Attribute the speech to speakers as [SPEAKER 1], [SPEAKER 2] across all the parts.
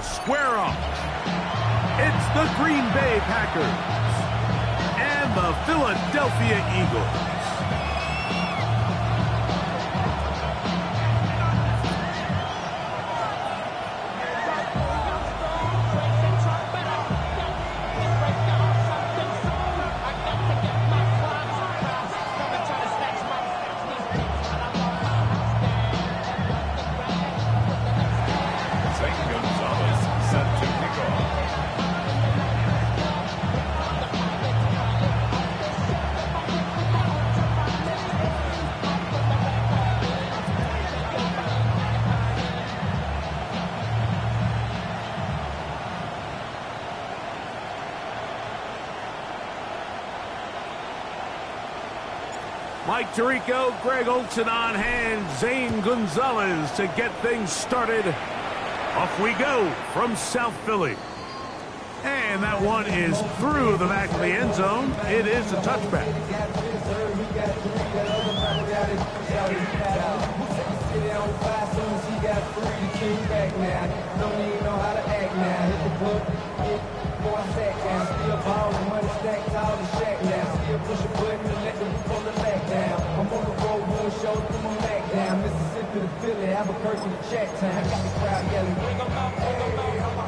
[SPEAKER 1] to square off. It's the Green Bay Packers and the Philadelphia Eagles. Mike Tirico, Greg Olsen on hand, Zane Gonzalez to get things started. Off we go from South Philly. And that one is through the back of the end zone. It is a touchback.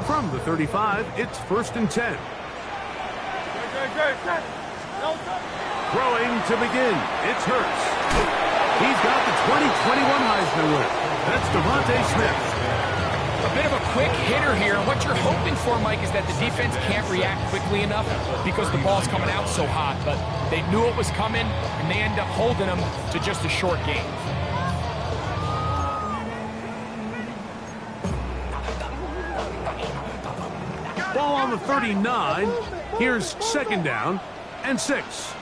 [SPEAKER 1] From the 35, it's 1st and 10. Throwing to begin, it's Hurts. He's got the 2021 Heisman winner. That's Devontae Smith.
[SPEAKER 2] A bit of a quick hitter here. What you're hoping for, Mike, is that the defense can't react quickly enough because the ball's coming out so hot. But they knew it was coming, and they end up holding them to just a short game.
[SPEAKER 1] Ball on the 39. Here's 2nd down and 6.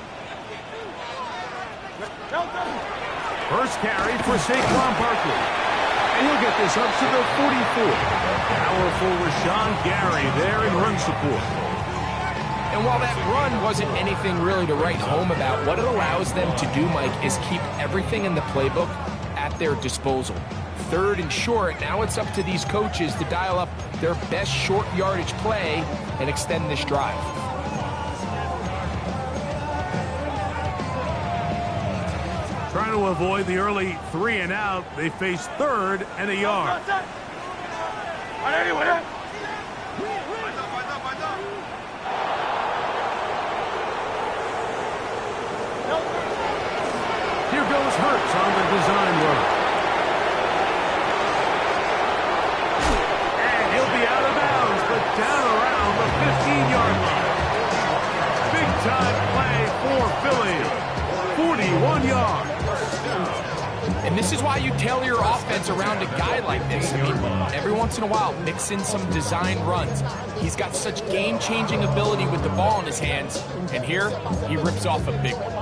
[SPEAKER 1] First carry for Saquon Barkley. And he'll get this up to the 44. Powerful Rashawn Gary there in run support.
[SPEAKER 2] And while that run wasn't anything really to write home about, what it allows them to do, Mike, is keep everything in the playbook at their disposal. 3rd and short, now it's up to these coaches to dial up their best short yardage play and extend this drive.
[SPEAKER 1] Trying to avoid the early 3 and out, they face 3rd and a yard. Here goes Hurts on the design run. And he'll be out of bounds, but down around the 15-yard line. Big-time play for Philly. 41 yards.
[SPEAKER 2] And this is why you tailor your offense around a guy like this. I mean, every once in a while, mix in some design runs. He's got such game-changing ability with the ball in his hands. And here, he rips off a big one.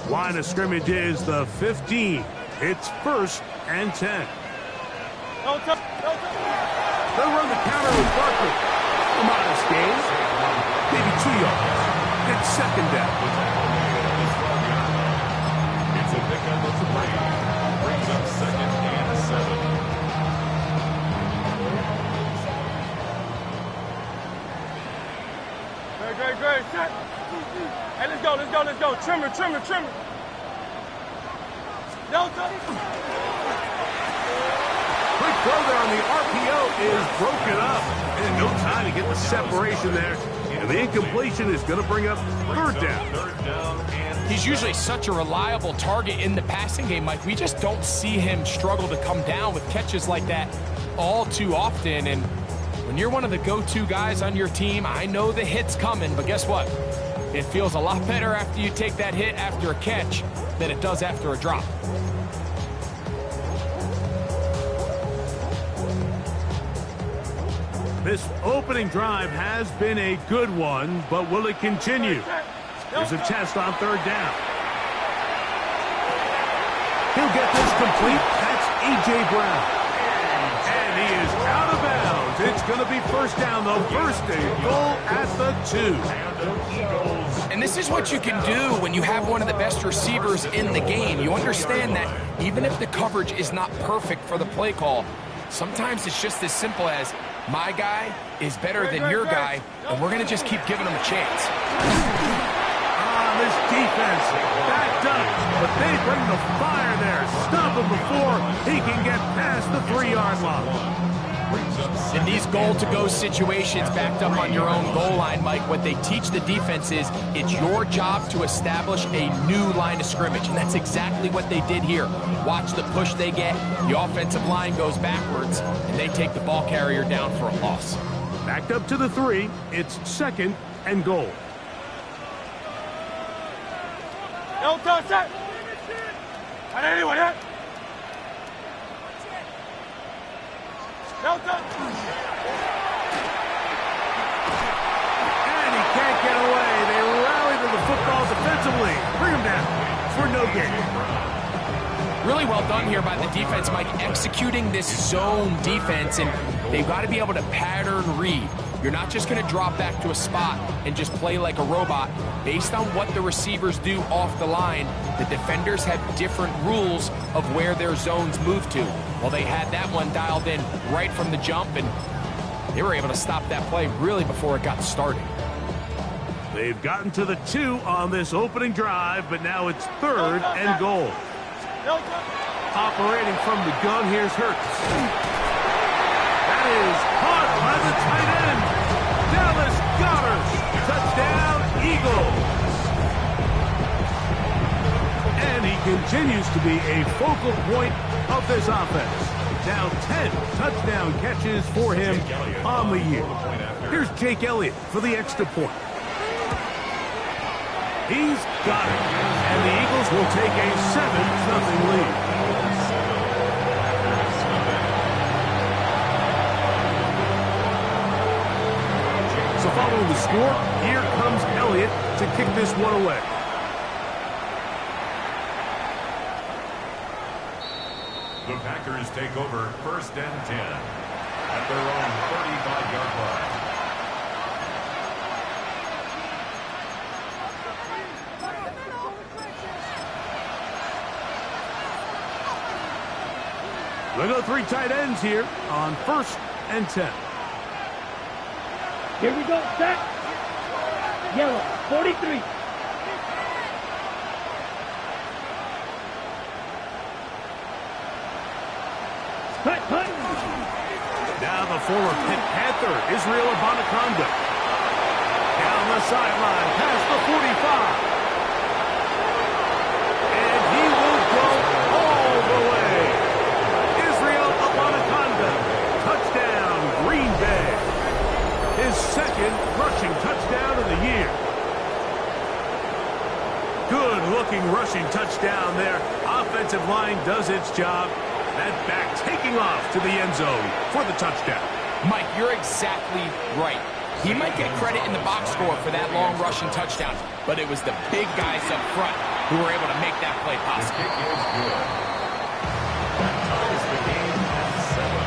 [SPEAKER 1] Line of scrimmage is the 15. It's 1st and 10. They'll run the counter with Barkley. A modest gain, maybe 2 yards. It's 2nd down.
[SPEAKER 3] It's a pickup of 3. Brings up 2nd and 7.
[SPEAKER 4] Great. Hey, let's go. Trimmer.
[SPEAKER 1] Quick throw there on the RPO is broken up. And no time to get the separation there. And the incompletion is going to bring up 3rd down.
[SPEAKER 2] He's usually such a reliable target in the passing game, Mike. We just don't see him struggle to come down with catches like that all too often. And when you're one of the go-to guys on your team, I know the hit's coming, but guess what? It feels a lot better after you take that hit after a catch than it does after a drop.
[SPEAKER 1] This opening drive has been a good one, but will it continue? There's a test on 3rd down. He'll get this complete. That's A.J. Brown. And he is out of bounds. It's going to be first down, though. First and goal at the 2.
[SPEAKER 2] And this is what you can do when you have one of the best receivers in the game. You understand that even if the coverage is not perfect for the play call, sometimes it's just as simple as my guy is better than your guy, and we're going to just keep giving him a chance.
[SPEAKER 1] This defense backed up, but they bring the fire there. Stop him before he can get past the 3-yard line.
[SPEAKER 2] In these goal-to-go situations backed up on your own goal line, Mike, what they teach the defense is it's your job to establish a new line of scrimmage, and that's exactly what they did here. Watch the push they get. The offensive line goes backwards, and they take the ball carrier down for a loss.
[SPEAKER 1] Backed up to the 3. It's second and goal.
[SPEAKER 4] Don't touch that. And anyway, that. Don't touch.
[SPEAKER 1] And he can't get away. They rally to the football defensively. Bring him down for no gain.
[SPEAKER 2] Really well done here by the defense, Mike, executing this zone defense, and they've got to be able to pattern read. You're not just going to drop back to a spot and just play like a robot. Based on what the receivers do off the line, the defenders have different rules of where their zones move to. Well, they had that one dialed in right from the jump, and they were able to stop that play really before it got started.
[SPEAKER 1] They've gotten to the 2 on this opening drive, but now it's third and goal. Operating from the gun, here's Hurts. That is caught by the tight end. Dallas Goedert. Touchdown, Eagles. And he continues to be a focal point of this offense. Now 10 touchdown catches for him on the year. Here's Jake Elliott for the extra point. He's got it. And the Eagles will take a 7-0 lead. So following the score, here comes Elliott to kick this one away.
[SPEAKER 3] The Packers take over first and 10 at their own 35-yard line.
[SPEAKER 1] They go 3 tight ends here on first and 10.
[SPEAKER 5] Here we go, set. Yellow, 43. Cut.
[SPEAKER 1] Now the former Pitt Panther, Israel Abanikanda. Down the sideline, past the 45. And he will go all the way. Israel Abanikanda, touchdown, Green Bay. His second rushing touchdown of the year. Good-looking rushing touchdown there. Offensive line does its job. That back taking off to the end zone for the touchdown.
[SPEAKER 2] Mike, you're exactly right. He might get credit in the box score for that long rushing touchdown, but it was the big guys up front who were able to make that play possible.
[SPEAKER 3] The kick is good. That ties the game at 7.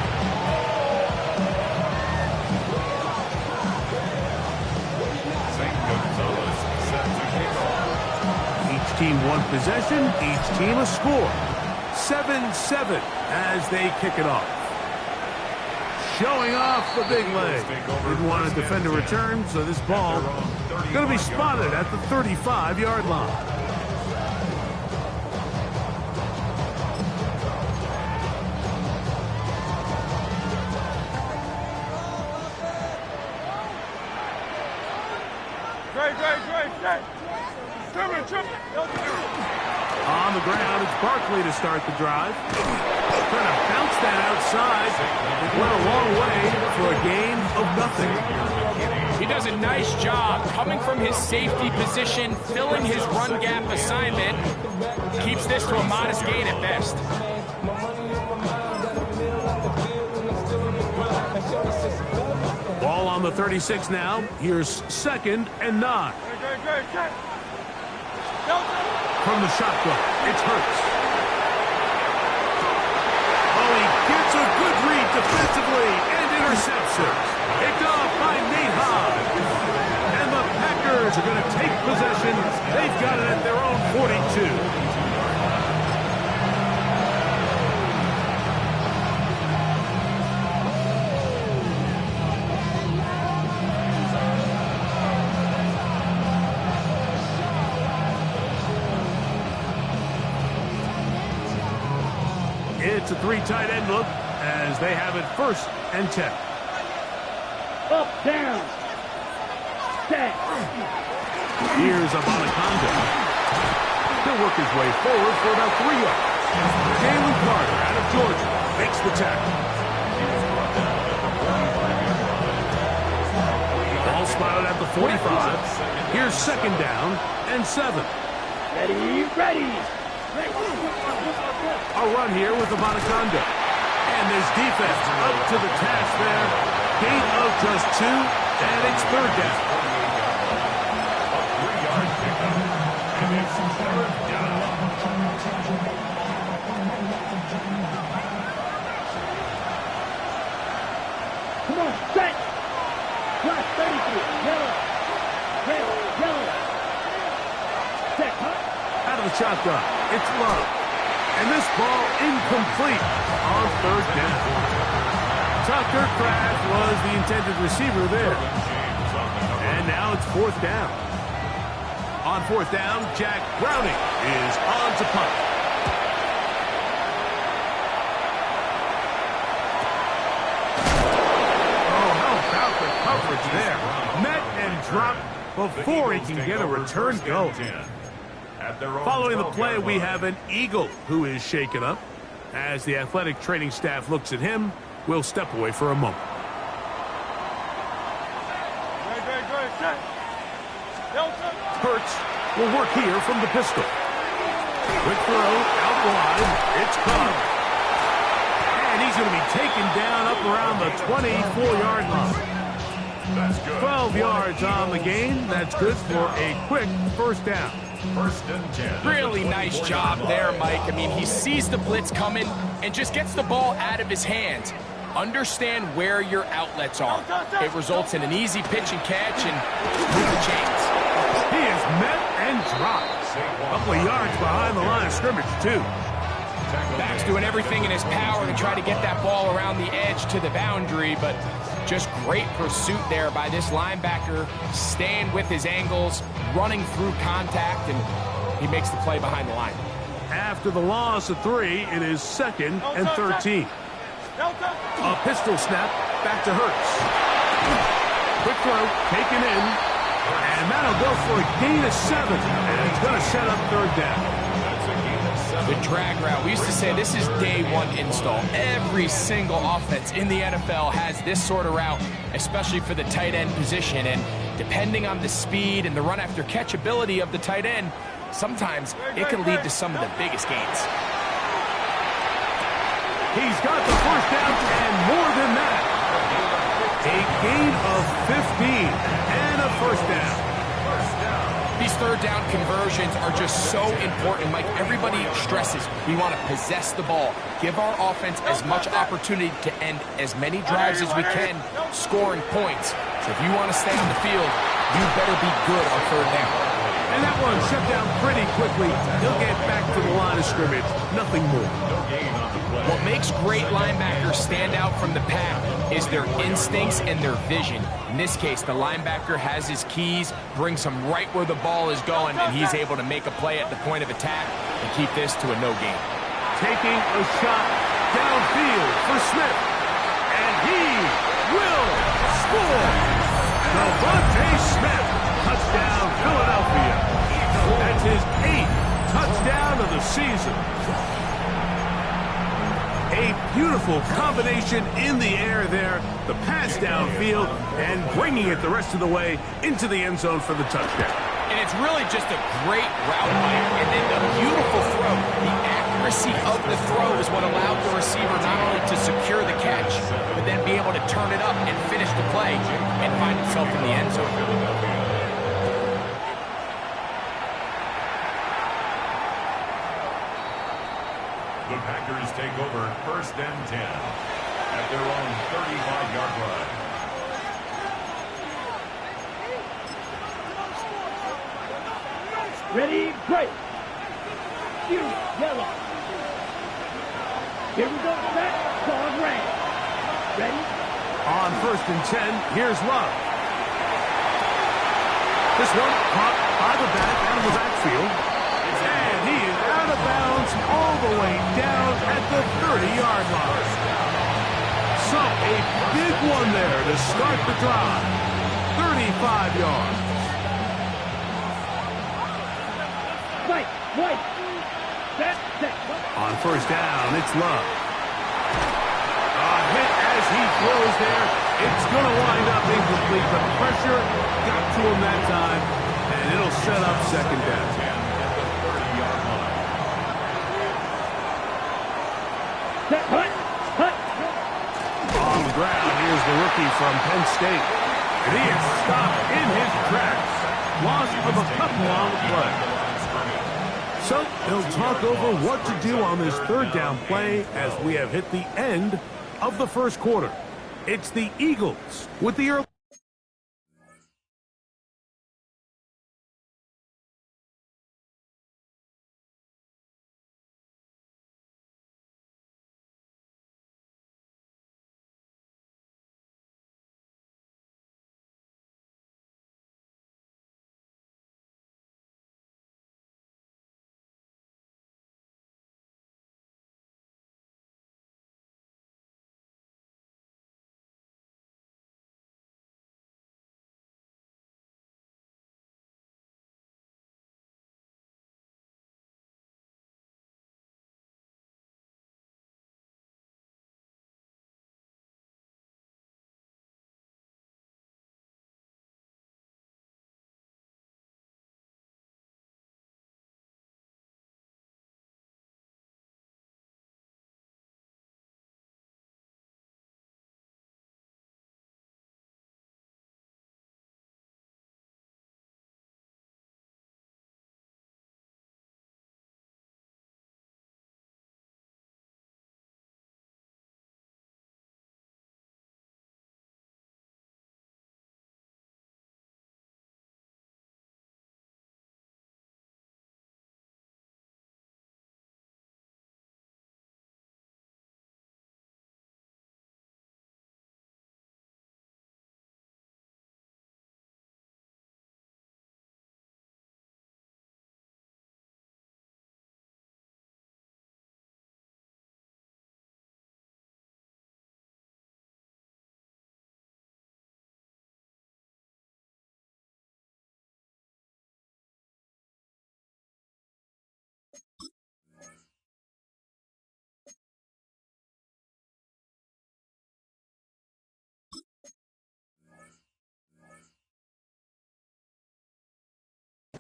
[SPEAKER 3] St. Gonzalez set to kick off.
[SPEAKER 1] Each team one possession, each team a score. 7-7 as they kick it off. Showing off the big leg. Didn't want to defend a return, so this ball going to be spotted at the 35-yard line.
[SPEAKER 4] Great. Trimmer.
[SPEAKER 1] On the ground, it's Barkley to start the drive. Trying to bounce that outside. It went a long way for a gain of nothing.
[SPEAKER 2] He does a nice job coming from his safety position, filling his run gap assignment. Keeps this to a modest gain at best.
[SPEAKER 1] Ball on the 36 now. Here's second and 9.
[SPEAKER 4] Great.
[SPEAKER 1] From the shotgun, it's Hurts. Oh, he gets a good read defensively, and interceptions. Picked off by Nate Hodge. And the Packers are going to take possession. They've got it at their own 42. It's a three tight end look as they have it 1st and 10.
[SPEAKER 5] Up, down. Set.
[SPEAKER 1] Here's Abanaconda. He'll work his way forward for about 3 yards. Jalen Carter out of Georgia makes the tackle. Ball spotted at the 45. Here's 2nd down and 7.
[SPEAKER 5] Ready.
[SPEAKER 1] A run here with Abanaconda. And this defense up to the task there. Gain of just 2, and it's 3rd down.
[SPEAKER 3] A 3-yard pickup. And it's 3rd down.
[SPEAKER 5] Come on, set. Class 33. Yellow. Set, huh?
[SPEAKER 1] Out of the shotgun. It's Love. And this ball incomplete on 3rd down. Tucker Kraft was the intended receiver there. And now it's 4th down. On 4th down, Jack Browning is on to punt. Oh, how about the coverage there? Met and dropped before he can get a return go. Following the play, we have an Eagle who is shaken up. As the athletic training staff looks at him, we'll step away for a moment. Hurts will work here from the pistol. Quick throw, out wide. It's caught. And he's going to be taken down up around the 24-yard line. 12 yards on the gain. That's good for a quick 1st down.
[SPEAKER 3] 1st and 10.
[SPEAKER 2] Really nice job there, Mike. I mean, he sees the blitz coming and just gets the ball out of his hands. Understand where your outlets are. It results in an easy pitch and catch and move the chains.
[SPEAKER 1] He is met and dropped. A couple of yards behind the line of scrimmage, too.
[SPEAKER 2] Back's doing everything in his power to try to get that ball around the edge to the boundary, but just great pursuit there by this linebacker, staying with his angles, running through contact, and he makes the play behind the line.
[SPEAKER 1] After the loss of 3, it is 2nd and 13. A pistol snap, back to Hurts. Quick throw, taken in, and that'll go for a gain of 7, and it's going to set up 3rd down.
[SPEAKER 2] The drag route. We used to say this is day 1 install. Every single offense in the NFL has this sort of route, especially for the tight end position. And depending on the speed and the run after catch ability of the tight end, sometimes it can lead to some of the biggest gains.
[SPEAKER 1] He's got the 1st down and more than that. A gain of 15 and a 1st down.
[SPEAKER 2] These 3rd down conversions are just so important, Mike. Everybody stresses we want to possess the ball, give our offense as much opportunity to end as many drives as we can, scoring points. So if you want to stay on the field, you better be good on 3rd down.
[SPEAKER 1] And that one shut down pretty quickly. He'll get back to the line of scrimmage. Nothing more.
[SPEAKER 2] What makes great linebackers stand out from the pack is their instincts and their vision. In this case, the linebacker has his keys, brings him right where the ball is going, and he's able to make a play at the point of attack and keep this to a no gain.
[SPEAKER 1] Taking a shot downfield for Smith. And he will score. Devontae Smith, touchdown Philadelphia. That's his 8th touchdown of the season. A beautiful combination in the air there. The pass downfield and bringing it the rest of the way into the end zone for the touchdown.
[SPEAKER 2] And it's really just a great route, Mike. And then the beautiful throw. The accuracy of the throw is what allowed the receiver not only to secure the catch, but then be able to turn it up and finish the play and find himself in the end zone.
[SPEAKER 3] The Packers take over 1st and 10. at their own 35-yard line.
[SPEAKER 5] Ready, break. Yellow. Here we go, set, dog red. Ready?
[SPEAKER 1] On 1st and 10, here's Love. This one caught by the back out of the backfield. And he is out of bounds all the way down at the 30-yard line. So a big one there to start the drive. 35 yards.
[SPEAKER 5] Wait. Set.
[SPEAKER 1] On 1st down, it's Love. A hit as he throws there. It's going to wind up incomplete, but pressure got to him that time, and it'll set up 2nd down.
[SPEAKER 3] At the 30-yard line.
[SPEAKER 5] Set, hut.
[SPEAKER 1] On the ground, here's the rookie from Penn State. And he is stopped in his tracks. Loss of a couple on the play. So they'll talk over what to do on this 3rd down play as we have hit the end of the 1st quarter. It's the Eagles with the early.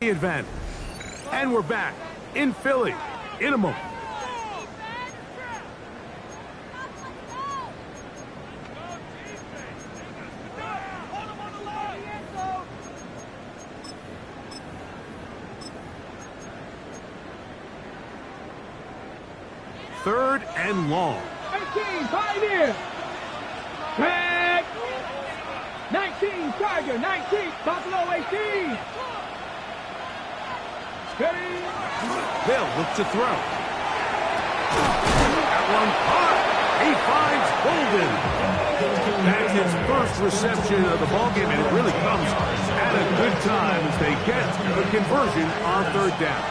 [SPEAKER 1] Advantage. And we're back in Philly in a moment. Third and long.
[SPEAKER 5] 18, pioneer. Track. 19, Charger. 19, Buffalo 18. Steady.
[SPEAKER 1] They'll look to throw. That one caught. He finds Bolden. That's his first reception of the ballgame, and it really comes at a good time as they get the conversion on 3rd down.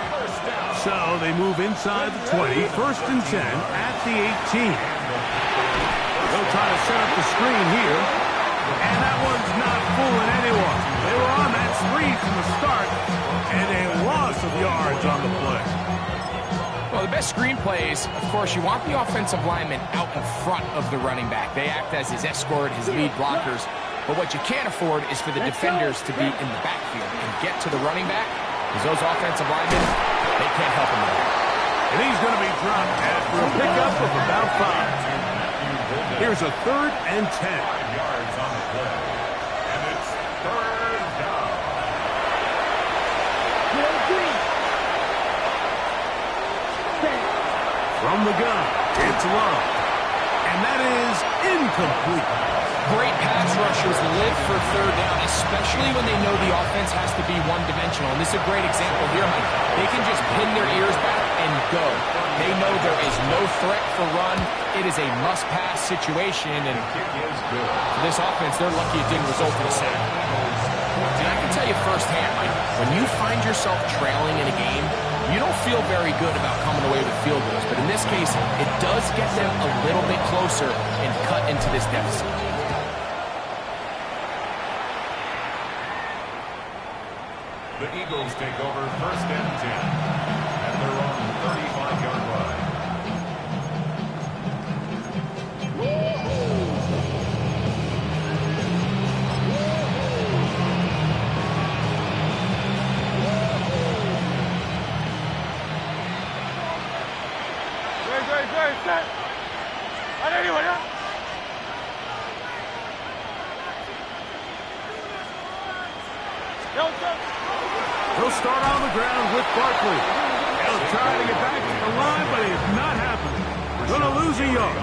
[SPEAKER 1] So they move inside the 20, 1st and 10 at the 18. They'll try to set up the screen here, and that one's not fooling anyone. They were on that screen from the start, and a loss of yards on the play.
[SPEAKER 2] Well, the best screen plays, of course, you want the offensive lineman out in front of the running back. They act as his escort, his lead blockers. But what you can't afford is for the defenders to be in the backfield and get to the running back, because those offensive linemen, they can't help him with that.
[SPEAKER 1] And he's going to be dropped after a pickup of about 5. Here's a 3rd and 10.
[SPEAKER 3] 5 yards on the play. And it's 3rd down.
[SPEAKER 1] From the gun, it's Love. And that is incomplete.
[SPEAKER 2] Great pass rushers live for third down, especially when they know the offense has to be one-dimensional. And this is a great example here, Mike. They can just pin their ears back and go. They know there is no threat for run. It is a must-pass situation. And for this offense, they're lucky it didn't result in a sack. And I can tell you firsthand, Mike, when you find yourself trailing in a game, you don't feel very good about coming away with field goals. But in this case, it does get them a little bit closer and cut into this deficit.
[SPEAKER 3] The Eagles take over first and 10 at their own 35-yard line.
[SPEAKER 4] Great, set. Anyone, yeah?
[SPEAKER 1] He'll start on the ground with Barkley. He'll try to get back to the line, but it's not happening. Going to lose a yard.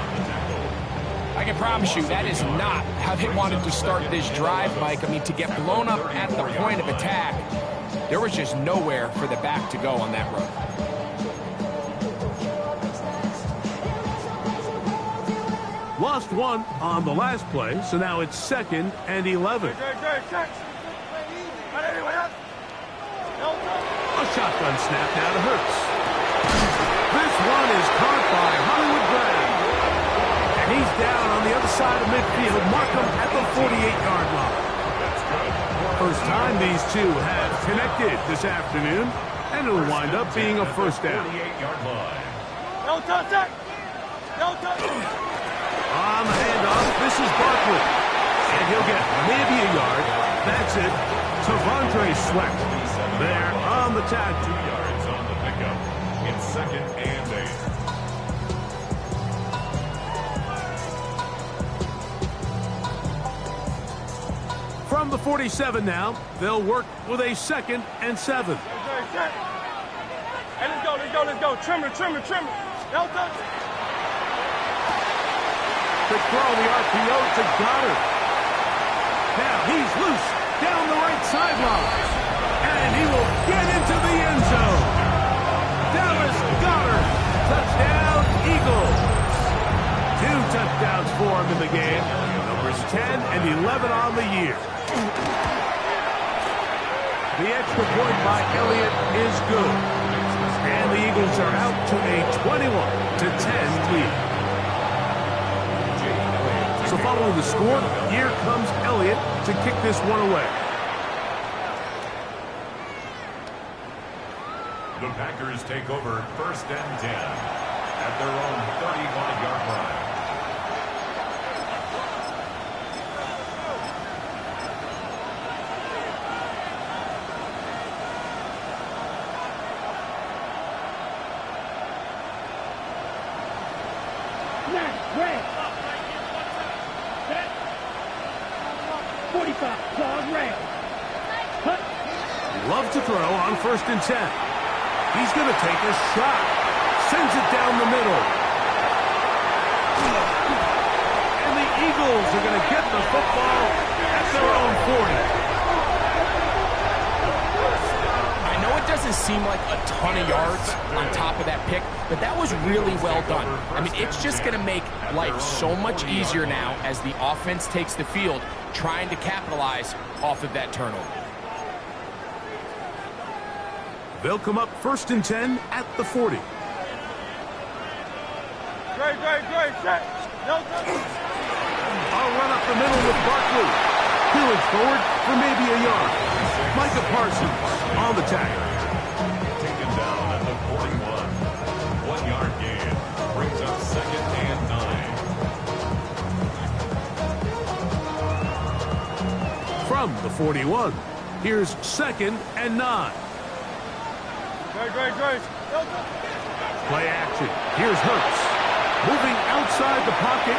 [SPEAKER 2] I can promise you that is not how they wanted to start this drive, Mike. I mean, to get blown up at the point of attack, there was just nowhere for the back to go on that run.
[SPEAKER 1] Lost one on the last play, so now it's 2nd and 11.
[SPEAKER 4] Great, set. Anyone, yeah?
[SPEAKER 1] A shotgun snap now to Hurts. This one is caught by Hollywood Brown. And he's down on the other side of midfield. Mark him at the 48-yard line. First time these two have connected this afternoon, and it'll wind up being a first down.
[SPEAKER 3] 48-yard line.
[SPEAKER 4] No touch.
[SPEAKER 1] On the handoff, this is Barkley. And he'll get maybe a yard. That's it. Tavondre Sweat there on the tackle.
[SPEAKER 3] 2 yards on the pickup. It's 2nd and 8.
[SPEAKER 1] From the 47 now, they'll work with a 2nd and 7.
[SPEAKER 4] Hey, let's go. Trim it. No touch.
[SPEAKER 1] To throw the RPO to Goddard. Now he's loose down the right sideline. And he will get into the end zone. Dallas Goddard. Touchdown, Eagles. 2 touchdowns for him in the game. Numbers 10 and 11 on the year. The extra point by Elliott is good. And the Eagles are out to a 21-10 lead. So following the score, here comes Elliott to kick this one away.
[SPEAKER 3] The Packers take over first and 10 at their own 35-yard line.
[SPEAKER 5] Snap, red. Set. 45, claws red. Cut.
[SPEAKER 1] Love to throw on first and 10. He's going to take a shot. Sends it down the middle. And the Eagles are going to get the football at their own 40.
[SPEAKER 2] I know it doesn't seem like a ton of yards on top of that pick, but that was really well done. I mean, it's just going to make life so much easier now as the offense takes the field, trying to capitalize off of that turnover.
[SPEAKER 1] They'll come up first and 10 at the 40.
[SPEAKER 4] Great, set. No touch.
[SPEAKER 1] I'll run up the middle with Barkley. Peeling forward for maybe a yard. Micah Parsons on the tackle.
[SPEAKER 3] Taken down at the 41. 1 yard gain. Brings up 2nd and 9.
[SPEAKER 1] From the 41, here's 2nd and 9.
[SPEAKER 4] Great. No touch.
[SPEAKER 1] Play action. Here's Hurts. Moving outside the pocket.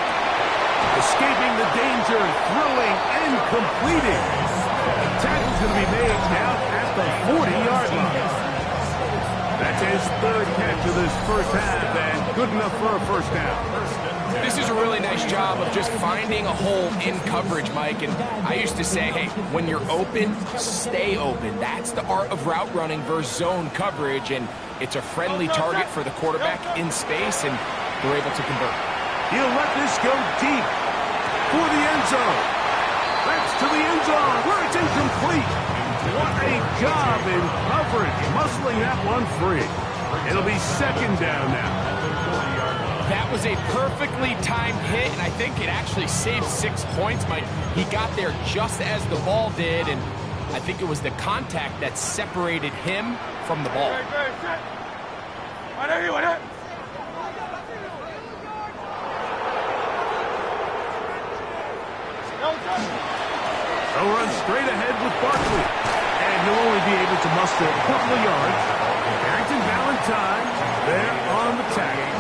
[SPEAKER 1] Escaping the danger. Throwing and completing. The tackle's going to be made now at the 40-yard line. That's his 3rd catch of this first half and good enough for a first down.
[SPEAKER 2] This is a really nice job of just finding a hole in coverage, Mike. And I used to say, hey, when you're open, stay open. That's the art of route running versus zone coverage. And it's a friendly target for the quarterback in space, and they're able to convert.
[SPEAKER 1] He'll let this go deep for the end zone. That's to the end zone where it's incomplete. What a job in coverage, muscling that one free. It'll be second down now.
[SPEAKER 2] That was a perfectly timed hit, and I think it actually saved 6 points, Mike. He got there just as the ball did, and I think it was the contact that separated him from the ball.
[SPEAKER 1] They'll run straight ahead with Barkley, and he'll only be able to muster a couple of yards. Barrington Valentine there on the tackle.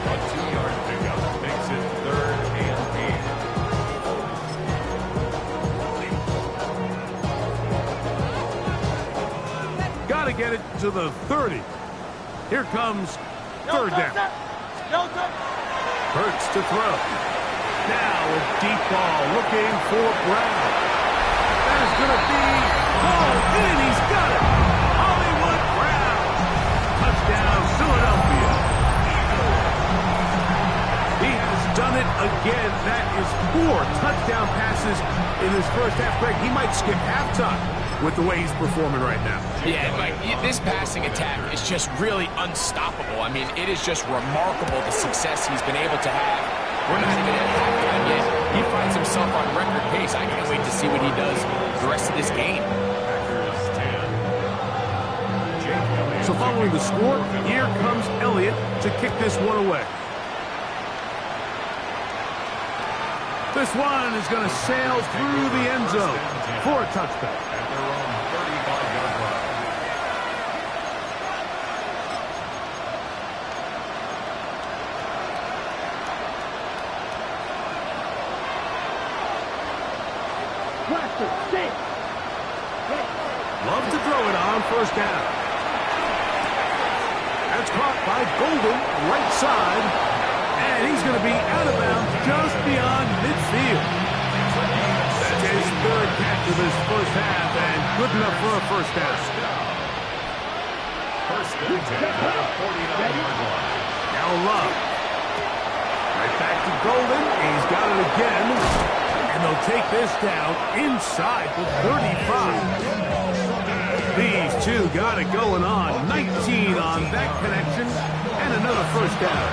[SPEAKER 3] A 2-yard pickup makes it 3rd and 8.
[SPEAKER 1] Got to get it to the 30. Here comes 3rd down. Hurts to throw. Now a deep ball looking for Brown. That is going to be hauled in. He's got it. Hollywood Brown. Touchdown, Philadelphia. He has done it again. That is 4 touchdown passes in his first half. Greg, he might skip halftime with the way he's performing right now.
[SPEAKER 2] Yeah, Mike, this passing attack is just really unstoppable. I mean, it is just remarkable the success he's been able to have. We're not even at halftime yet. He finds himself on record pace. I can't wait to see what he does the rest of this game.
[SPEAKER 1] So following the score, here comes Elliott to kick this one away. This one is going to sail through the end zone for a touchback.
[SPEAKER 3] At their own 35-yard line.
[SPEAKER 1] Love to throw it on 1st down. That's caught by Golden, right side. And he's going to be out of bounds just beyond midfield. That's his 3rd catch of his first half, and good enough for a 1st down.
[SPEAKER 3] 1st and 10 at the 49-yard line.
[SPEAKER 1] Now Love. Right back to Golden. He's got it again. And they'll take this down inside the 35. These two got it going on. 19 on that connection. And another 1st down.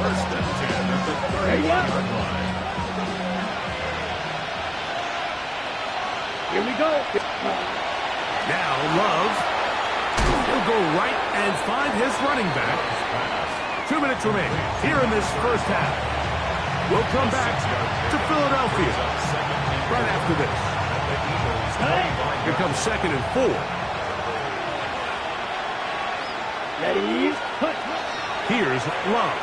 [SPEAKER 3] 1st and 10 at the 30-yard line.
[SPEAKER 5] Here we go.
[SPEAKER 1] Now Love. He'll go right and find his running back. 2 minutes remaining here in this first half. We'll come back to Philadelphia right after this. Here comes 2nd and 4.
[SPEAKER 5] Ready? Put.
[SPEAKER 1] Here's Love.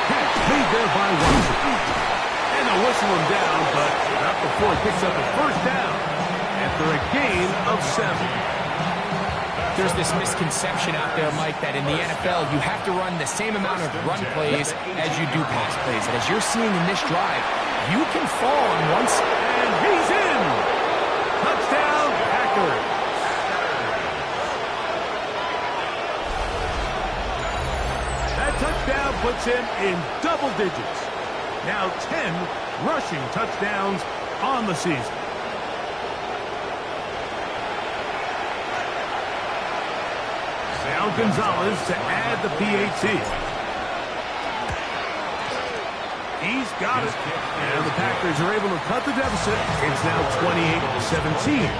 [SPEAKER 1] Catch made there by Watson. And they'll whistle him down, but not before he picks up a 1st down after a gain of 7.
[SPEAKER 2] There's this misconception out there, Mike, that in the NFL, you have to run the same amount of run plays as you do pass plays. And as you're seeing in this drive, you can fall on one side.
[SPEAKER 1] And he's in! Touchdown, Packers! That touchdown puts him in double digits. Now 10 rushing touchdowns on the season. Now Gonzalez to add the PAT. He's got it. And the Packers are able to cut the deficit. It's now 28-17.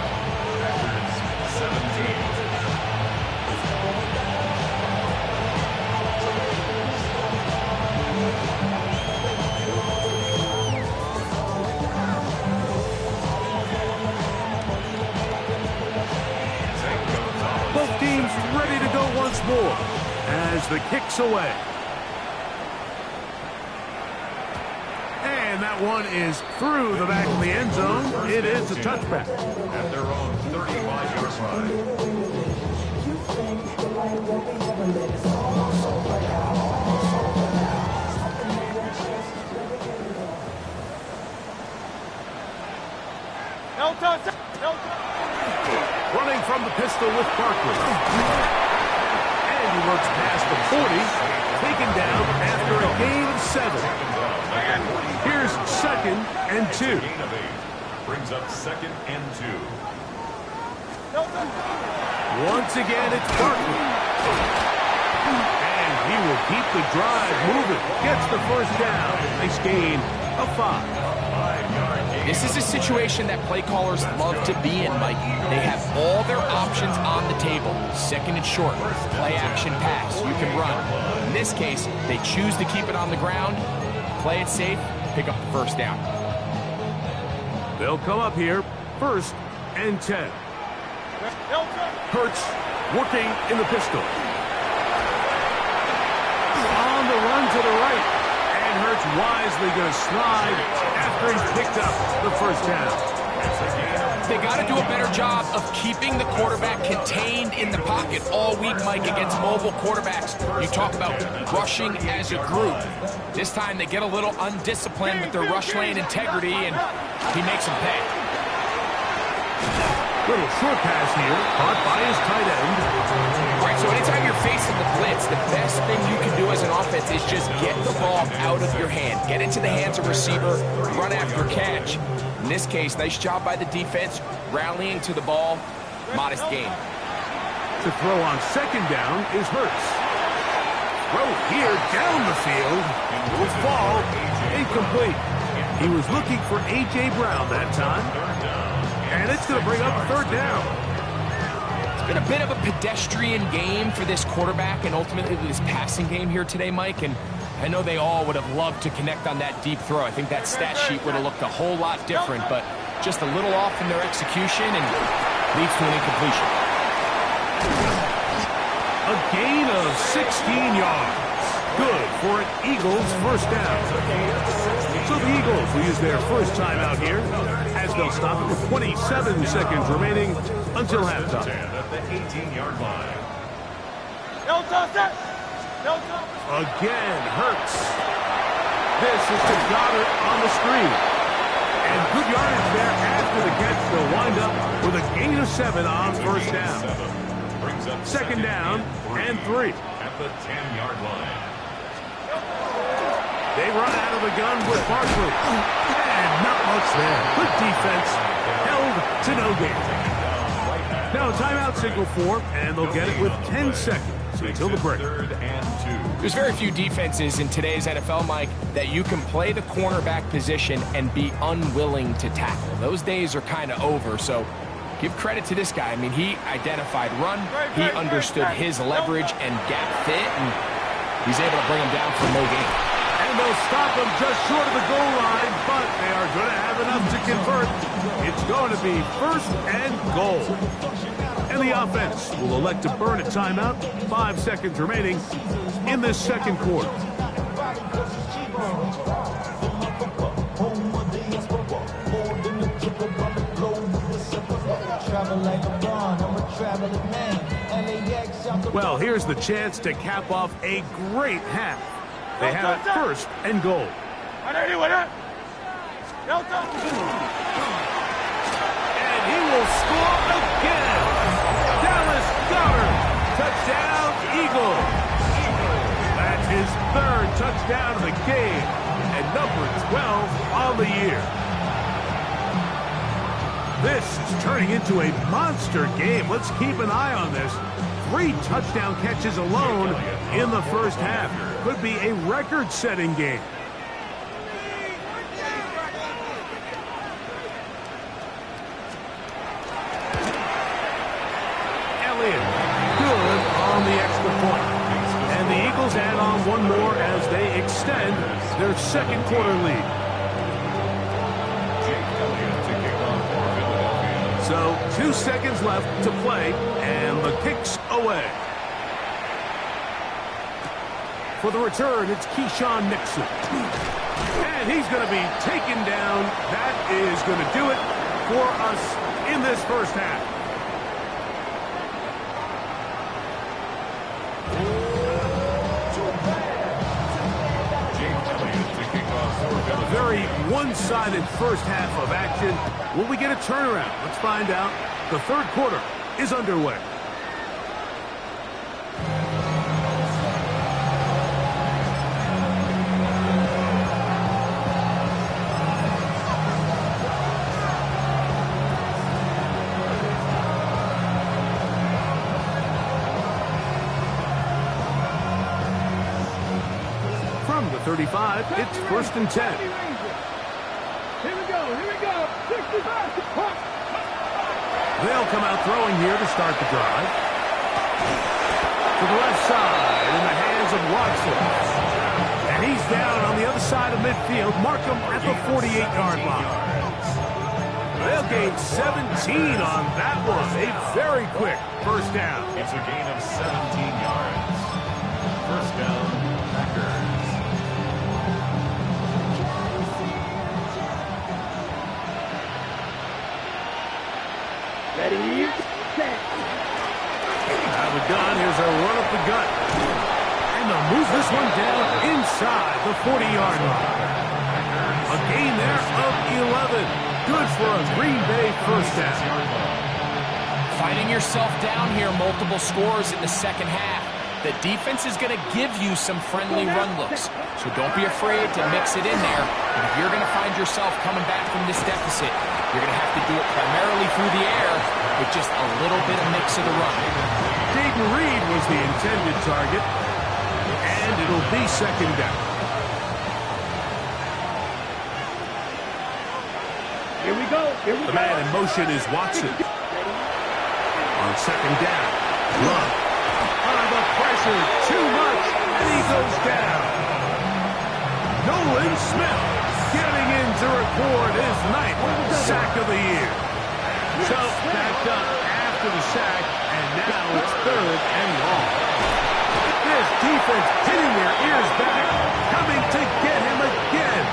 [SPEAKER 3] 17.
[SPEAKER 1] Both teams ready to go once more as the kick's away. And that one is through the back of the end zone. It is a touchback.
[SPEAKER 3] At their own 35-yard line.
[SPEAKER 1] Running from the pistol with Barkley. And he works past the 40, taken down after a gain of 7. Here's 2nd and 2.
[SPEAKER 3] Brings up 2nd and 2.
[SPEAKER 1] Once again, it's Barkley. And he will keep the drive moving. Gets the first down. Nice gain of 5.
[SPEAKER 2] This is a situation that play callers love to be in, Mike. They have all their options on the table. 2nd and short, play action pass, you can run. In this case, they choose to keep it on the ground, play it safe, pick up the first down.
[SPEAKER 1] They'll come up here, 1st and 10. Hurts working in the pistol. On the run to the right. And Hurts wisely going to slide after he's picked up the first down.
[SPEAKER 2] They got to do a better job of keeping the quarterback contained in the pocket all week, Mike, against mobile quarterbacks. You talk about rushing as a group. This time they get a little undisciplined with their rush lane integrity, and he makes them pay.
[SPEAKER 1] Little short pass here, caught by his tight end.
[SPEAKER 2] All right, so anytime you're facing the blitz, the best thing you can do as an offense is just get the ball out of your hand. Get into the hands of receiver, run after catch. In this case, nice job by the defense, rallying to the ball, modest gain.
[SPEAKER 1] To throw on 2nd down is Hurts. Throw here down the field. Will fall, incomplete. He was looking for A.J. Brown that time. And it's going to bring up 3rd down.
[SPEAKER 2] It's been a bit of a pedestrian game for this quarterback and ultimately this passing game here today, Mike. And I know they all would have loved to connect on that deep throw. I think that stat sheet would have looked a whole lot different, but just a little off in their execution and leads to an incompletion.
[SPEAKER 1] A gain of 16 yards. Good for an Eagles first down. So the Eagles will use their first timeout here as they'll stop it with 27 seconds remaining until halftime.
[SPEAKER 3] At the 18-yard line.
[SPEAKER 1] Again, Hurts. This is to Goddard on the screen. And good yardage there after the catch. They'll wind up with a gain of 7 on first down.
[SPEAKER 3] Brings up
[SPEAKER 1] 2nd down and 3.
[SPEAKER 3] At the 10-yard line.
[SPEAKER 1] They run out of the gun with Barkley. And not much there. Good defense. Held to no gain. Now a timeout signal for, and they'll get it with 10 seconds until the break.
[SPEAKER 3] 3rd and 2.
[SPEAKER 2] There's very few defenses in today's NFL, Mike, that you can play the cornerback position and be unwilling to tackle. Those days are kind of over, so give credit to this guy. I mean, he identified run, he understood his leverage and gap fit, and he's able to bring him down for no gain.
[SPEAKER 1] And they'll stop him just short of the goal line, but they are going to have enough to convert. It's going to be 1st and goal. And the offense will elect to burn a timeout. 5 seconds remaining in this 2nd quarter. Well, here's the chance to cap off a great half. They have it 1st and goal. And he will score again. Dallas Goddard. Touchdown, Eagles. That's his 3rd touchdown of the game. And number 12 on the year. This is turning into a monster game. Let's keep an eye on this. 3 touchdown catches alone in the first half. Could be a record-setting game. Elliott, good on the extra point. And the Eagles add on one more as they extend their 2nd quarter lead. So 2 seconds left to play, and the kick's away. For the return, it's Keyshawn Nixon. And he's going to be taken down. That is going to do it for us in this first half. one-sided first half of action. Will we get a turnaround? Let's find out. The third quarter is underway. From the 35, it's 1st and 10.
[SPEAKER 5] Here we go, 65.
[SPEAKER 1] They'll come out throwing here to start the drive. To the left side in the hands of Watson. And he's down on the other side of midfield. Mark him at the 48-yard line. They'll gain 17 on that one. A very quick first down.
[SPEAKER 3] It's a gain of 17 yards. First down, Packers.
[SPEAKER 5] Ready, set.
[SPEAKER 1] Have it done. Here's a run up the gut. And they'll move this one down inside the 40-yard line. A gain there of 11. Good for a Green Bay first down.
[SPEAKER 2] Finding yourself down here, multiple scores in the second half. The defense is going to give you some friendly run looks, so don't be afraid to mix it in there. And if you're going to find yourself coming back from this deficit, you're going to have to do it primarily through the air with just a little bit of mix of the run.
[SPEAKER 1] Jaden Reed was the intended target, and it'll be second down.
[SPEAKER 5] Here we go.
[SPEAKER 1] The man in motion is Watson. On second down, Love. Under pressure, too much, and he goes down. Nolan Smith getting in to record his 9th sack of the year. So backed up after the sack, and now it's 3rd and long. This defense hitting their ears back, coming to get him again.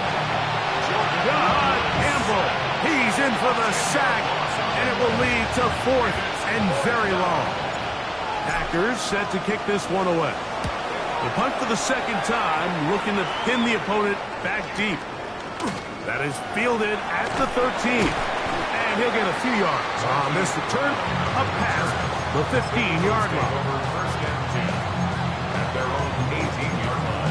[SPEAKER 1] God Campbell, he's in for the sack, and it will lead to 4th and very long. Packers set to kick this one away. The punt for the second time, looking to pin the opponent back deep. That is fielded at the 13. And he'll get a few yards on this return up past the 15-yard line.
[SPEAKER 3] First and 10 at their own 18-yard line.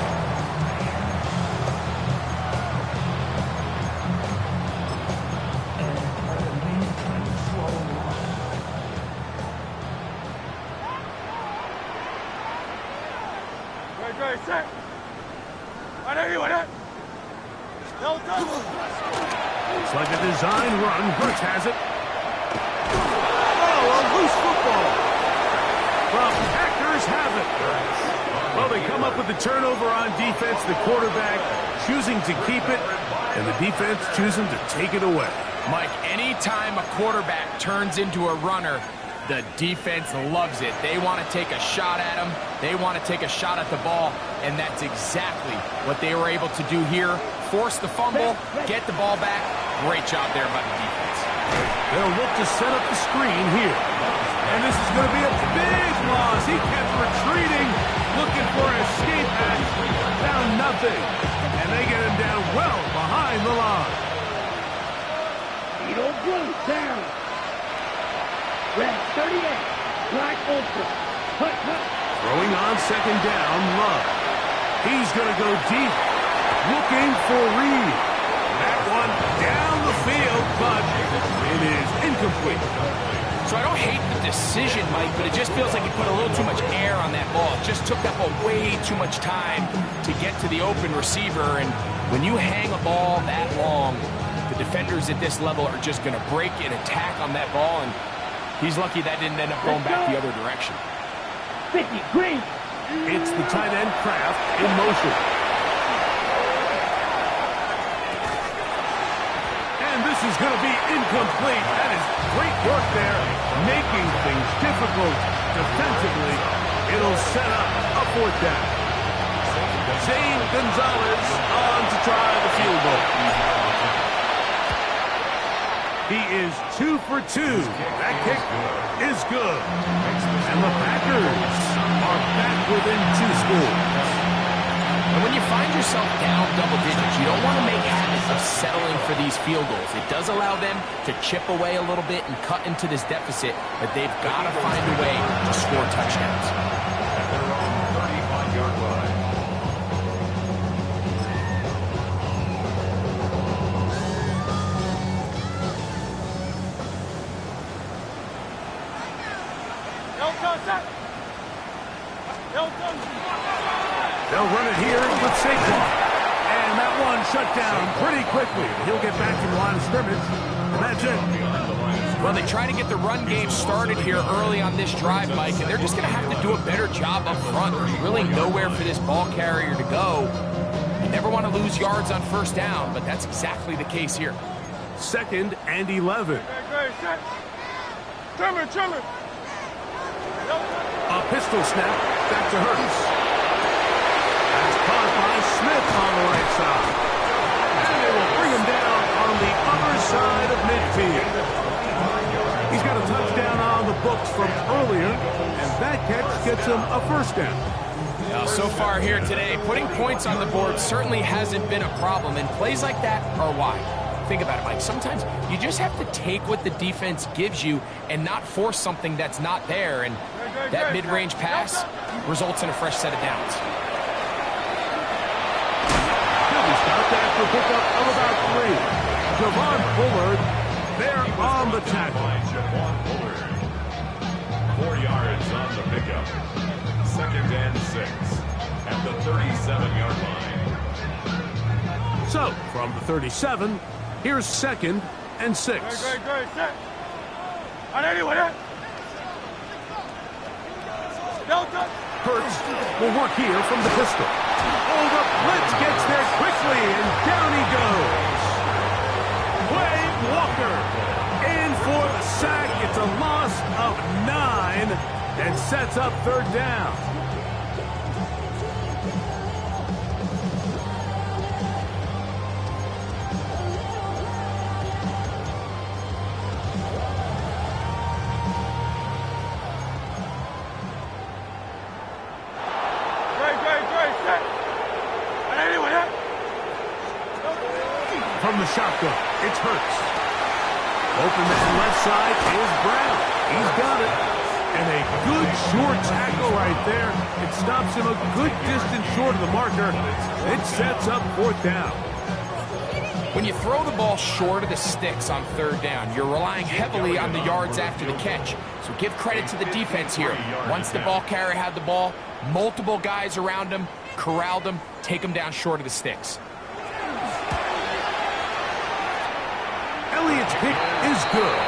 [SPEAKER 4] Great, set. Right there, you want it? Delta.
[SPEAKER 1] It's like a design run. Hurts has it. Oh, a loose football. Well, Packers have it. Well, they come up with the turnover on defense. The quarterback choosing to keep it, and the defense choosing to take it away.
[SPEAKER 2] Mike, anytime a quarterback turns into a runner, the defense loves it. They want to take a shot at him. They want to take a shot at the ball, and that's exactly what they were able to do here. Force the fumble, get the ball back. Great job there by the defense.
[SPEAKER 1] They'll look to set up the screen here. And this is going to be a big loss. He kept retreating, looking for an escape hatch. Found nothing. And they get him down well behind the line.
[SPEAKER 5] Edo Blue down. Red 38. Black Ultra. Hut, hut.
[SPEAKER 1] Throwing on second down, Love. He's going to go deep. Looking for Reed. That one down the field, but it is incomplete.
[SPEAKER 2] So I don't hate the decision, Mike, but it just feels like he put a little too much air on that ball. It just took up way too much time to get to the open receiver. And when you hang a ball that long, the defenders at this level are just going to break and attack on that ball. And he's lucky that didn't end up going back the other direction.
[SPEAKER 5] 50, green.
[SPEAKER 1] It's the tight end Kraft in motion. And this is going to be incomplete. That is great work there, making things difficult defensively. It'll set up a 4th down. Zane Gonzalez on to try the field goal. He is 2 for 2. That kick is good. And the Packers are back within 2 scores.
[SPEAKER 2] And when you find yourself down double digits, you don't want to make habit of settling for these field goals. It does allow them to chip away a little bit and cut into this deficit, but they've got to find a way to score touchdowns.
[SPEAKER 3] At their own 35-yard line.
[SPEAKER 1] They'll run it here with Saquon. And that one shut down pretty quickly. He'll get back in line of scrimmage, and that's it.
[SPEAKER 2] Well, they try to get the run game started here early on this drive, Mike, and they're just going to have to do a better job up front. There's really nowhere for this ball carrier to go. You never want to lose yards on first down, but that's exactly the case here.
[SPEAKER 1] 2nd and 11. A pistol snap back to Hurts. That's caught by Smith on the right side. And they will bring him down on the other side of midfield. He's got a touchdown on the books from earlier, and that catch gets him a first down.
[SPEAKER 2] Now, so far here today, putting points on the board certainly hasn't been a problem, and plays like that are why. Think about it, Mike. Sometimes you just have to take what the defense gives you and not force something that's not there, and that mid-range pass results in a fresh set of downs.
[SPEAKER 1] Stopped after a pickup of about 3. Javon Bullard there on the tackle.
[SPEAKER 3] Javon Bullard. 4 yards on the pickup. 2nd and 6 at the 37-yard line.
[SPEAKER 1] So, from the 37, here's 2nd and 6. Hurts will work here from the pistol. Oh, the blitz gets there quickly, and down he goes. Quay Walker in for the sack. It's a loss of 9 and sets up 3rd down. From the shotgun, it's Hurts. Open man left side is Brown. He's got it. And a good short tackle right there. It stops him a good distance short of the marker. It sets up 4th down.
[SPEAKER 2] When you throw the ball short of the sticks on 3rd down, you're relying heavily on the yards after the catch. So give credit to the defense here. Once the ball carrier had the ball, multiple guys around him, corralled him, take him down short of the sticks.
[SPEAKER 1] Elliott's pick is good.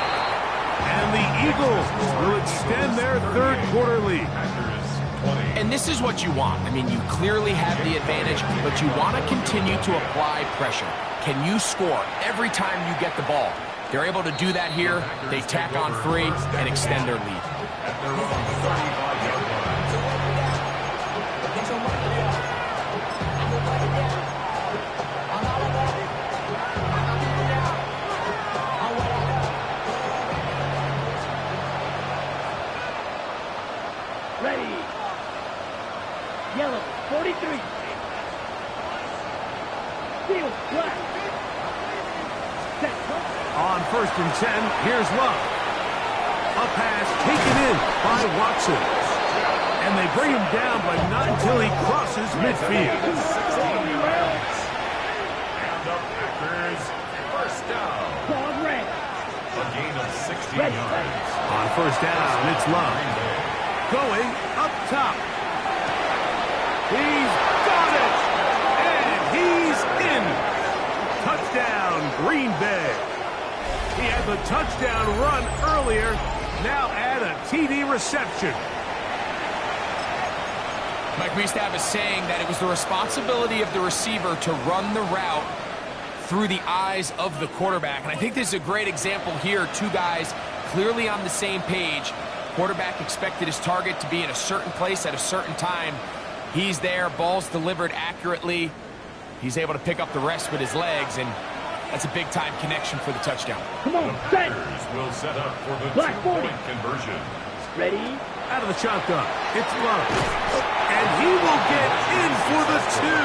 [SPEAKER 1] And the Eagles will extend their 3rd quarter lead.
[SPEAKER 2] And this is what you want. I mean, you clearly have the advantage, but you want to continue to apply pressure. Can you score every time you get the ball? They're able to do that here. They tack on 3 and extend their lead.
[SPEAKER 3] At their own 35-yard line.
[SPEAKER 5] Ready. Yellow, 43. Field, black. Set.
[SPEAKER 1] On 1st and 10, here's Love. A pass taken in by Watson. And they bring him down, but not until he crosses midfield.
[SPEAKER 3] And the Packers, first down.
[SPEAKER 5] Ball red.
[SPEAKER 3] A gain of 60 yards.
[SPEAKER 1] On 1st down, it's Love. Going up top. He's got it! And he's in! Touchdown, Green Bay. He had the touchdown run earlier. Now add a TD reception.
[SPEAKER 2] Mike, we used to have a saying that it was the responsibility of the receiver to run the route through the eyes of the quarterback. And I think this is a great example here. 2 guys clearly on the same page. Quarterback expected his target to be in a certain place at a certain time. He's there, ball's delivered accurately. He's able to pick up the rest with his legs, and that's a big-time connection for the touchdown.
[SPEAKER 5] Come on,
[SPEAKER 3] The
[SPEAKER 5] set.
[SPEAKER 3] Packers will set up for the
[SPEAKER 5] Black 40.
[SPEAKER 3] 2-point conversion.
[SPEAKER 5] Ready.
[SPEAKER 1] Out of the shotgun, it's Love. And he will get in for the 2.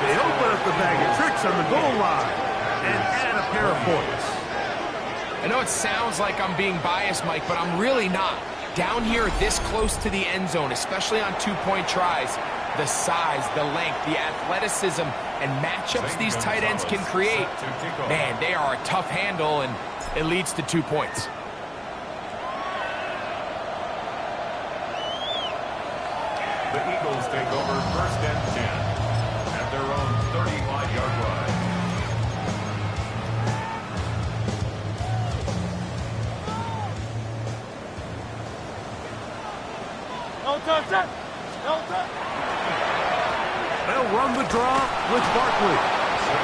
[SPEAKER 1] They open up the bag of tricks on the goal line. and add a pair of points.
[SPEAKER 2] I know it sounds like I'm being biased, Mike, but I'm really not. Down here this close to the end zone, especially on two-point tries, the size, the length, the athleticism, and matchups these tight ends can create, man, they are a tough handle, and it leads to 2 points.
[SPEAKER 3] The Eagles take over 1st and 10 at their own 35-yard line.
[SPEAKER 4] No touch. No touch.
[SPEAKER 1] They'll run the draw with Barkley.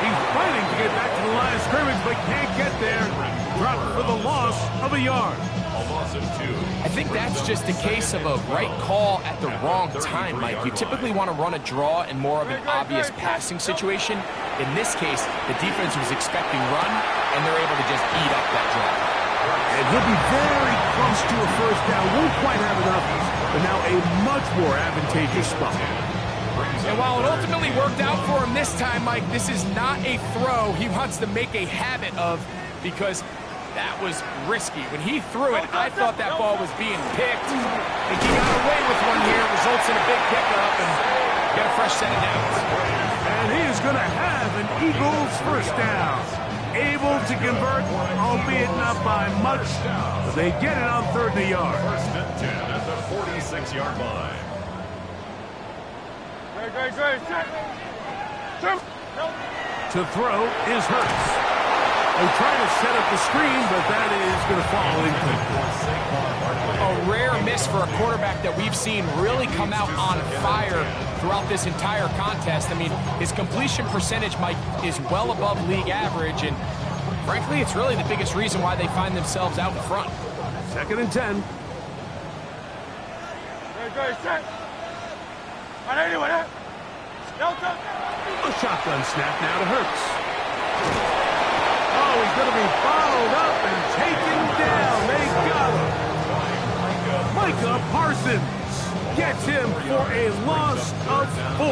[SPEAKER 1] He's fighting to get back to the line of scrimmage, but can't get there. Dropped for the loss of a yard.
[SPEAKER 3] A loss of 2.
[SPEAKER 2] I think that's just a case of a right call at the wrong time, Mike. You typically want to run a draw in more of an obvious passing situation. In this case, the defense was expecting run, and they're able to just eat up that draw.
[SPEAKER 1] And he'll be very close to a first down. Won't quite have enough, but now a much more advantageous spot.
[SPEAKER 2] And while it ultimately worked out for him this time, Mike, this is not a throw he wants to make a habit of, because that was risky. When he threw it, I thought that ball was being picked. I think he got away with one here, results in a big pickup, and get a fresh set of downs.
[SPEAKER 1] And he is going to have an Eagles first down. Able to convert, albeit not by much, but they get it on 3rd and a yard.
[SPEAKER 3] 1st and 10 at the 46-yard line.
[SPEAKER 4] Great.
[SPEAKER 1] To throw is Hurts. They're trying to set up the screen, but that is going to fall incomplete.
[SPEAKER 2] A rare miss for a quarterback that we've seen really come out on fire throughout this entire contest. I mean, his completion percentage, Mike, is well above league average, and frankly, it's really the biggest reason why they find themselves out in front.
[SPEAKER 1] 2nd and 10.
[SPEAKER 4] Great. Set. No touch.
[SPEAKER 1] A shotgun snap now to Hurts. Oh, he's going to be bottled up and taken down. They got him. Micah Parsons gets him for a loss of 4.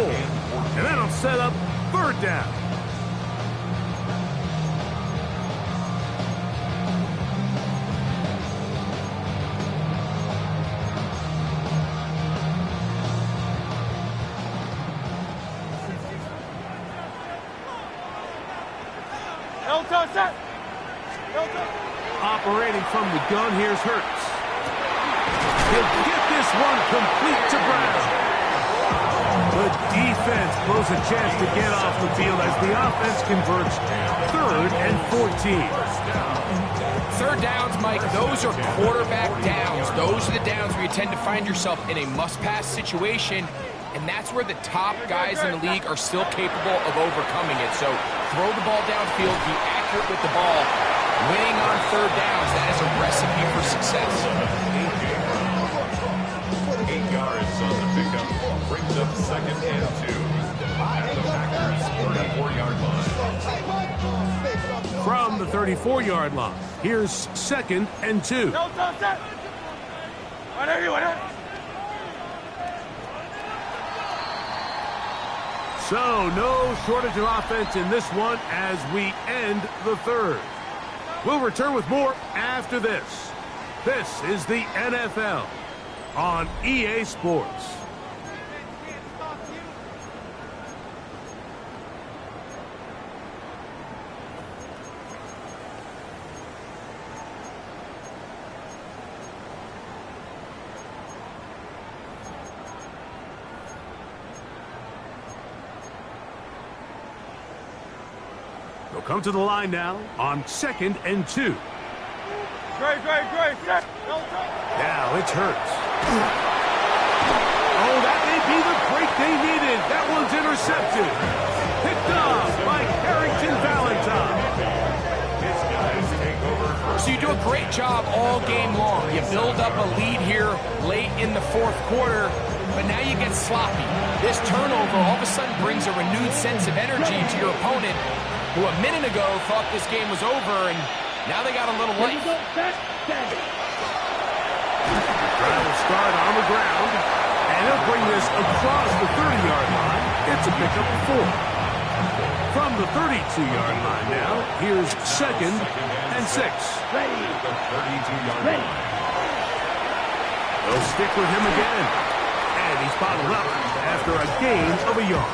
[SPEAKER 1] And that'll set up 3rd down.
[SPEAKER 4] No touch.
[SPEAKER 1] Operating from the gun, here's Hurts. He'll get this one complete to Brown. The defense blows a chance to get off the field as the offense converts 3rd and 14.
[SPEAKER 2] 3rd downs, Mike, those are quarterback downs. Those are the downs where you tend to find yourself in a must-pass situation, and that's where the top guys in the league are still capable of overcoming it. So throw the ball downfield, be accurate with the ball. Winning on 3rd downs, that is a recipe for success.
[SPEAKER 3] 8 yards on the pickup brings up 2nd and 2 at the Packers' 34-yard line.
[SPEAKER 1] From the 34-yard line, here's 2nd and 2.
[SPEAKER 4] No touch.
[SPEAKER 1] So no shortage of offense in this one as we end the 3rd. We'll return with more after this. This is the NFL on EA Sports. They'll come to the line now on 2nd and 2.
[SPEAKER 4] Great. Set. No touch.
[SPEAKER 1] Now it's Hurts. Oh, that may be the break they needed. That one's intercepted. Picked off by Carrington Valentine.
[SPEAKER 2] So you do a great job all game long. You build up a lead here late in the 4th quarter, but now you get sloppy. This turnover all of a sudden brings a renewed sense of energy to your opponent, who a minute ago thought this game was over, and now they got a little life.
[SPEAKER 1] Drive will start on the ground, and he'll bring this across the 30-yard line. It's a pickup of 4. From the 32-yard line now, here's 2nd and 6.
[SPEAKER 5] Ready.
[SPEAKER 3] The 32-yard line.
[SPEAKER 1] They'll stick with him again. And he's bottled up after a gain of a yard.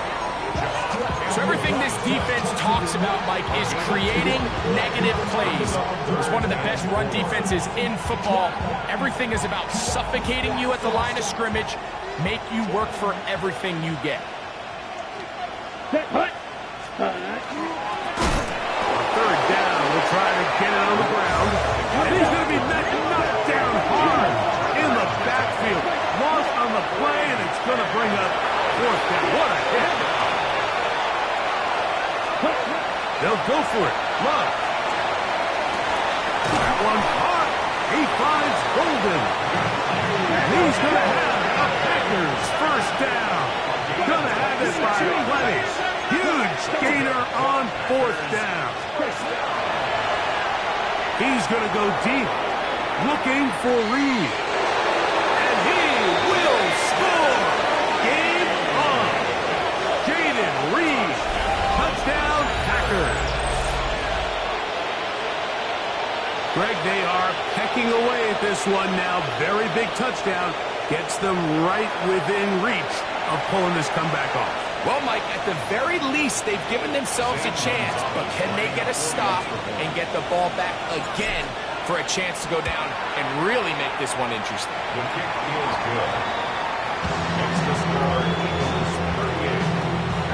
[SPEAKER 2] So everything this defense talks about, Mike, is creating negative plays. It's one of the best run defenses in football. Everything is about suffocating you at the line of scrimmage, make you work for everything you get.
[SPEAKER 5] Set, hut.
[SPEAKER 1] On 3rd down, we'll try to get it on the ground. And he's going to be knocked down hard in the backfield. Lost on the play, and it's going to bring up 4th down. What a hit. They'll go for it. Love. That one caught. He finds Golden. And he's going to have a Packers 1st down. Going to have it by plenty. Huge gainer on 4th down. He's going to go deep, looking for Reed. And he will score. Game on. Jaden Reed. Touchdown, Packers. Greg, they are pecking away at this one now. Very big touchdown. Gets them right within reach of pulling this comeback off.
[SPEAKER 2] Well, Mike, at the very least, they've given themselves a chance, but can they get a stop and get the ball back again for a chance to go down and really make this one interesting?
[SPEAKER 3] The kick is good. Makes the score Eagles 38,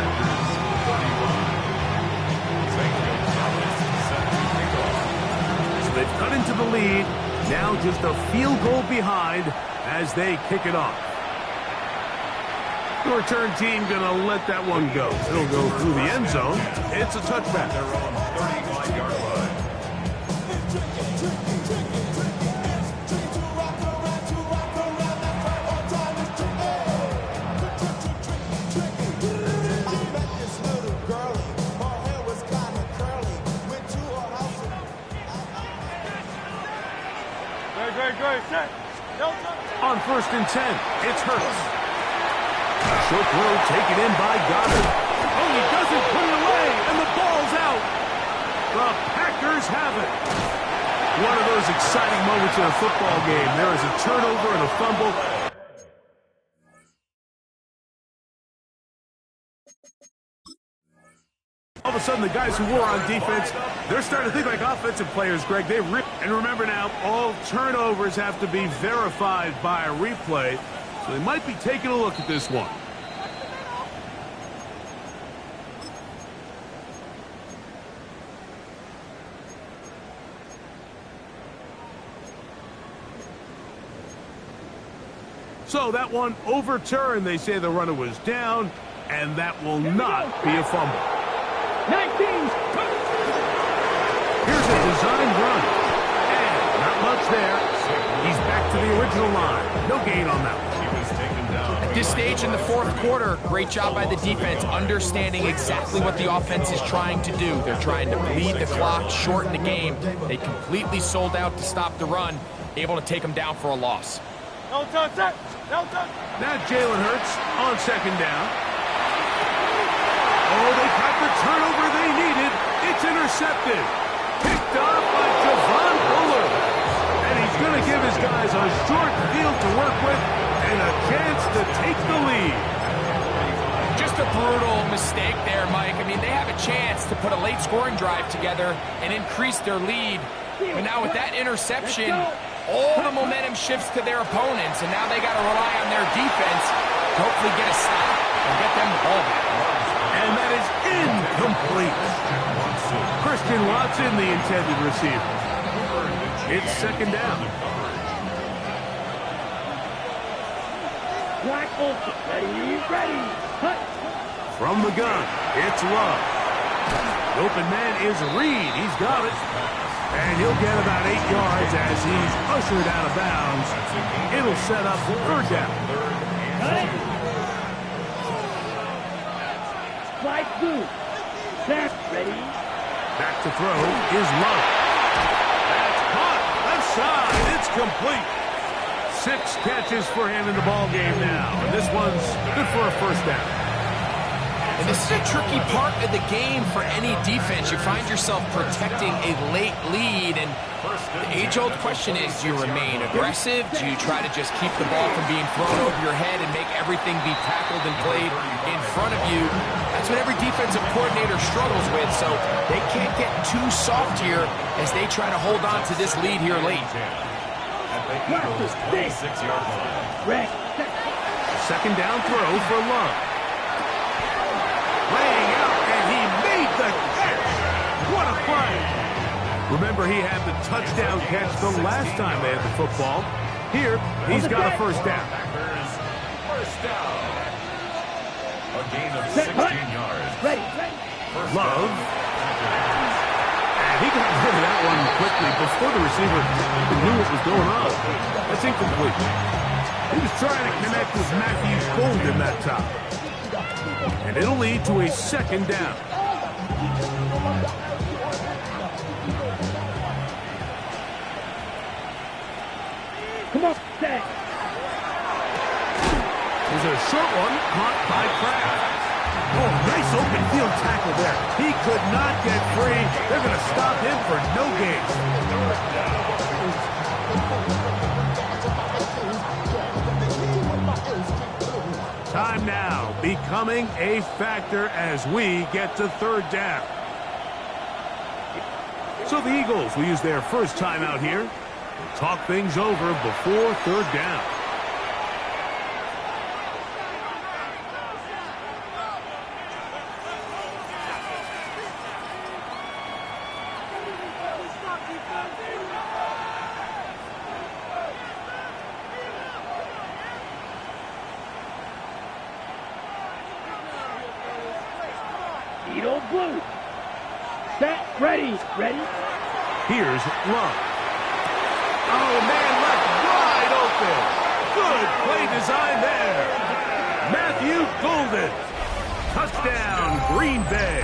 [SPEAKER 3] Packers 31. Zane Gonzalez set to kick off.
[SPEAKER 1] So they've cut into the lead. Now just a field goal behind as they kick it off. The return team going to let that one go. It'll go through the end zone. It's a touchback.
[SPEAKER 3] Their own 35-yard line.
[SPEAKER 1] On 1st and 10, it's Hurts. Short throw taken in by Goddard. Oh, he doesn't put it away, and the ball's out. The Packers have it. One of those exciting moments in a football game. There is a turnover and a fumble. All of a sudden, the guys who were on defense, they're starting to think like offensive players, Greg. And remember now, all turnovers have to be verified by a replay. So they might be taking a look at this one. So that one overturned. They say the runner was down, and that will not be a fumble.
[SPEAKER 5] 19.
[SPEAKER 1] Here's a designed run. And not much there. He's back to the original line. No gain on that one.
[SPEAKER 3] He was taken down.
[SPEAKER 2] At this stage in the 4th quarter, great job by the defense, understanding exactly what the offense is trying to do. They're trying to bleed the clock, shorten the game. They completely sold out to stop the run, able to take them down for a loss.
[SPEAKER 1] Now Jalen Hurts on 2nd down. Oh, they got the turnover they needed. It's intercepted. Picked off by Javon Bullard. And he's going to give his guys a short field to work with and a chance to take the lead.
[SPEAKER 2] Just a brutal mistake there, Mike. I mean, they have a chance to put a late scoring drive together and increase their lead. But now with that interception, all the momentum shifts to their opponents, and now they got to rely on their defense to hopefully get a stop and get them the ball back.
[SPEAKER 1] And that is incomplete. Christian Watson, the intended receiver. It's 2nd down.
[SPEAKER 5] Black Olsen. Ready. Hut.
[SPEAKER 1] From the gun, it's Love. The open man is Reed. He's got it. And he'll get about 8 yards as he's ushered out of bounds. It'll set up 3rd down.
[SPEAKER 5] Slide through. Snap. Ready.
[SPEAKER 1] Back to throw is Love. That's caught. Left side. It's complete. 6 catches for him in the ball game now. And this one's good for a 1st down.
[SPEAKER 2] And this is a tricky part of the game for any defense. You find yourself protecting a late lead, and the age-old question is, do you remain aggressive? Do you try to just keep the ball from being thrown over your head and make everything be tackled and played in front of you? That's what every defensive coordinator struggles with, so they can't get too soft here as they try to hold on to this lead here late.
[SPEAKER 3] At the Eagles' 26-yard line.
[SPEAKER 1] Second down throw for Love. Laying out, and he made the catch. What a play. Remember, he had the touchdown catch the last time they had the football. Here, he's got a first down.
[SPEAKER 3] Packers, first down. A gain of 16 yards. First
[SPEAKER 1] Love.
[SPEAKER 3] down.
[SPEAKER 1] And he got rid of that one quickly before the receiver knew what was going on. That's incomplete. He was trying to connect with Matthew Golden that time. And it'll lead to a second down.
[SPEAKER 5] Come on, set.
[SPEAKER 1] There's a short one caught by Kraft. Oh, nice open field tackle there. He could not get free. They're going to stop him for no gain. Time now becoming a factor as we get to third down. So the Eagles will use their first timeout here and talk things over before third down.
[SPEAKER 5] Eagle blue. Set, ready.
[SPEAKER 1] Here's Love. Oh, man, left wide open. Good play design there. Matthew Golden. Touchdown, Green Bay.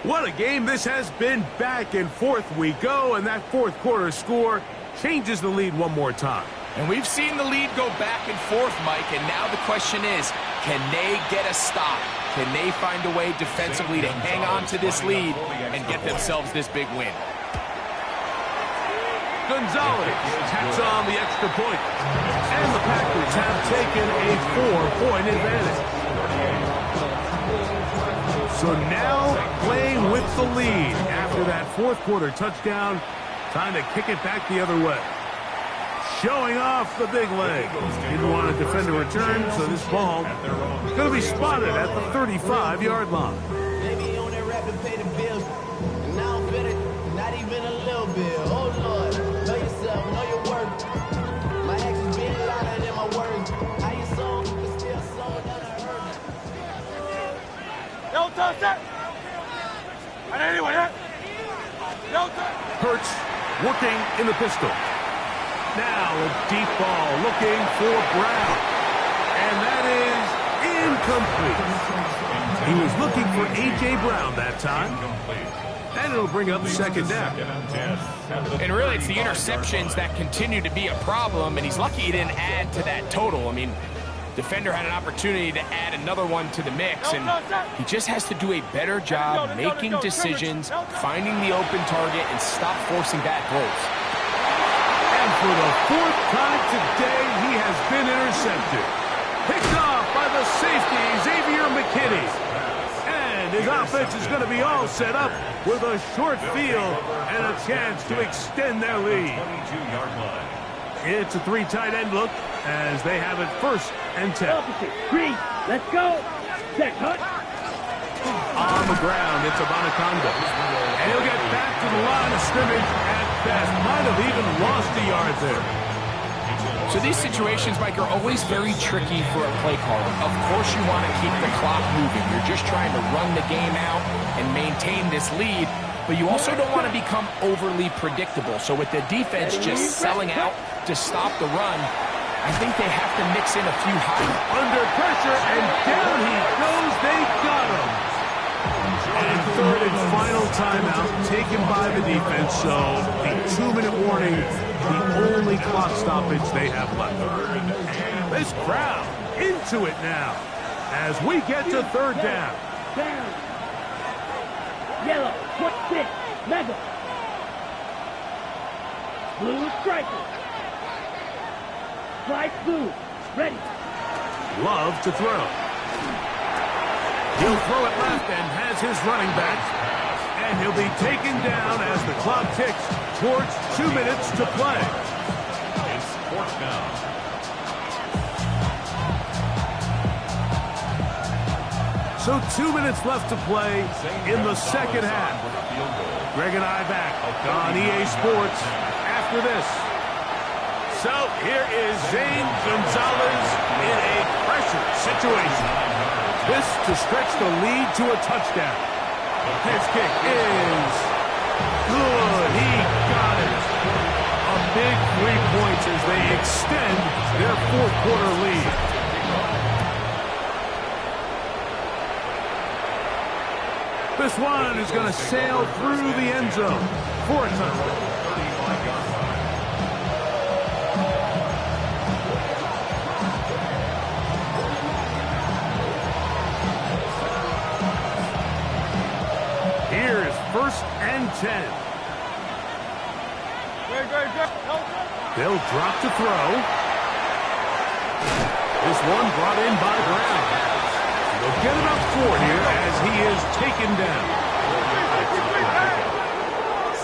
[SPEAKER 1] What a game this has been. Back and forth we go, and that fourth quarter score changes the lead one more time.
[SPEAKER 2] And we've seen the lead go back and forth, Mike, and now the question is, can they get a stop? Can they find a way defensively to hang on to this lead and get themselves this big win?
[SPEAKER 1] Gonzalez tacks on the extra point. And the Packers have taken a 4-point advantage. So now playing with the lead after that fourth quarter touchdown, time to kick it back the other way. Showing off the big leg. Didn't want to defend a return, so this ball is going to be spotted at the 35-yard line.
[SPEAKER 6] Maybe on that rapid pay the bills. And now I'm better, not even a little bit. Oh, Lord, know yourself, know your worth. My actions being louder than my words. How you sold, but still sold down the earth.
[SPEAKER 4] No touch that. And anyway, no touch.
[SPEAKER 1] Hurts working in the pistol. Now a deep ball looking for Brown. And that is incomplete. He was looking for A.J. Brown that time. And it'll bring up second down.
[SPEAKER 2] And really, it's the interceptions that continue to be a problem, and he's lucky he didn't add to that total. I mean, defender had an opportunity to add another one to the mix, and he just has to do a better job making decisions, finding the open target, and stop forcing bad throws.
[SPEAKER 1] And for the fourth time today, he has been intercepted. Picked off by the safety, Xavier McKinney. And his offense is going to be all set up with a short field and a chance to extend their lead.
[SPEAKER 3] 22-yard line.
[SPEAKER 1] It's a three tight end look as they have it first and 10.
[SPEAKER 5] Opposite. Green. Let's go. Set, cut.
[SPEAKER 1] On the ground, it's Abanaconda. And he'll get back to the line of scrimmage at best. Might have even lost a yard there.
[SPEAKER 2] So these situations, Mike, are always very tricky for a play caller. Of course you want to keep the clock moving. You're just trying to run the game out and maintain this lead, but you also don't want to become overly predictable. So with the defense just selling out to stop the run, I think they have to mix in a few high.
[SPEAKER 1] Under pressure, and down he goes. They got him. And third and final timeout taken by the defense. So the 2-minute warning, the only clock stoppage they have left. This crowd into it now as we get to third down.
[SPEAKER 5] Down. Yellow, 26, Mega. Blue striker. Flight blue, ready.
[SPEAKER 1] Love to throw. He'll throw it left and has his running back. And he'll be taken down as the clock ticks towards 2 minutes to play.
[SPEAKER 3] It's fourth down.
[SPEAKER 1] So 2 minutes left to play in the second half. Greg and I back on EA Sports after this. So here is Zane Gonzalez in a pressure situation. This to stretch the lead to a touchdown. His kick is good. He got it. A big 3 points as they extend their fourth-quarter lead. This one is going to sail through the end zone for a touchdown. Here's 1st and 10. They'll drop to throw. This one brought in by Brown. They'll get about 4 here as he is taken down.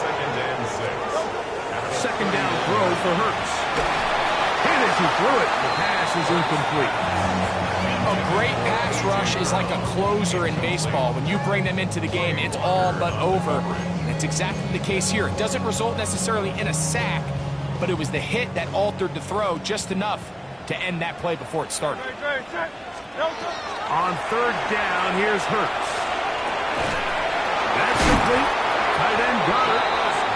[SPEAKER 3] 2nd and 6.
[SPEAKER 1] Second down throw for Hurts. And as he threw it, the pass is incomplete.
[SPEAKER 2] A great pass rush is like a closer in baseball. When you bring them into the game, it's all but over. And it's exactly the case here. It doesn't result necessarily in a sack, but it was the hit that altered the throw just enough to end that play before it started.
[SPEAKER 1] On 3rd down, here's Hurts. That's complete. Tight end got it.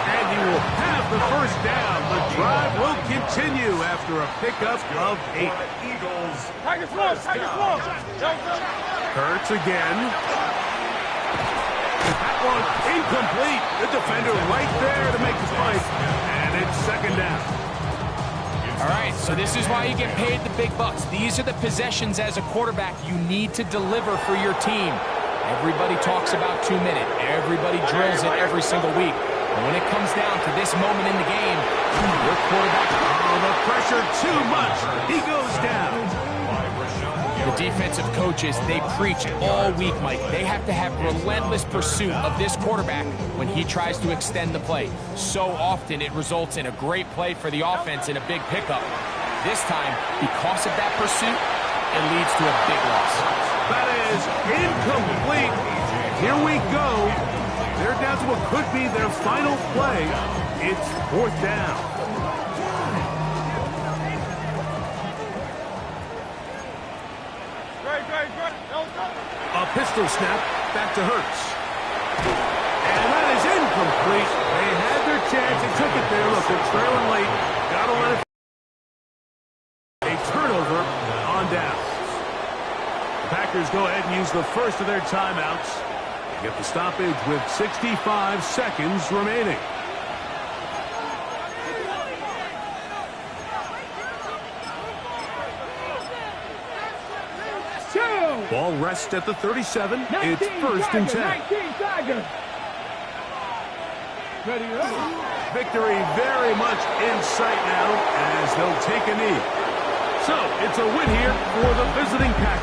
[SPEAKER 1] And he will have the 1st down. The drive will continue after a pickup of 8.
[SPEAKER 3] Eagles.
[SPEAKER 1] Hurts again. That one incomplete. The defender right there to make the fight. And it's 2nd down.
[SPEAKER 2] All right, so this is why you get paid the big bucks. These are the possessions as a quarterback you need to deliver for your team. Everybody talks about 2 minute. Everybody drills it every single week. And when it comes down to this moment in the game, your quarterback...
[SPEAKER 1] Oh, the pressure too much. He goes down.
[SPEAKER 2] The defensive coaches, they preach all week, Mike. They have to have relentless pursuit of this quarterback when he tries to extend the play. So often it results in a great play for the offense and a big pickup. This time, because of that pursuit, it leads to a big loss.
[SPEAKER 1] That is incomplete. Here we go. They're down to what could be their final play. It's 4th down. A pistol snap back to Hurts. And that is incomplete. They had their chance. They took it there. Look, they're trailing late. Got to let it. A turnover on down. The Packers go ahead and use the first of their timeouts. They get the stoppage with 65 seconds remaining. Ball rests at the 37. It's 1st and 10. Victory very much in sight now as they'll take a knee. So it's a win here for the visiting Packers.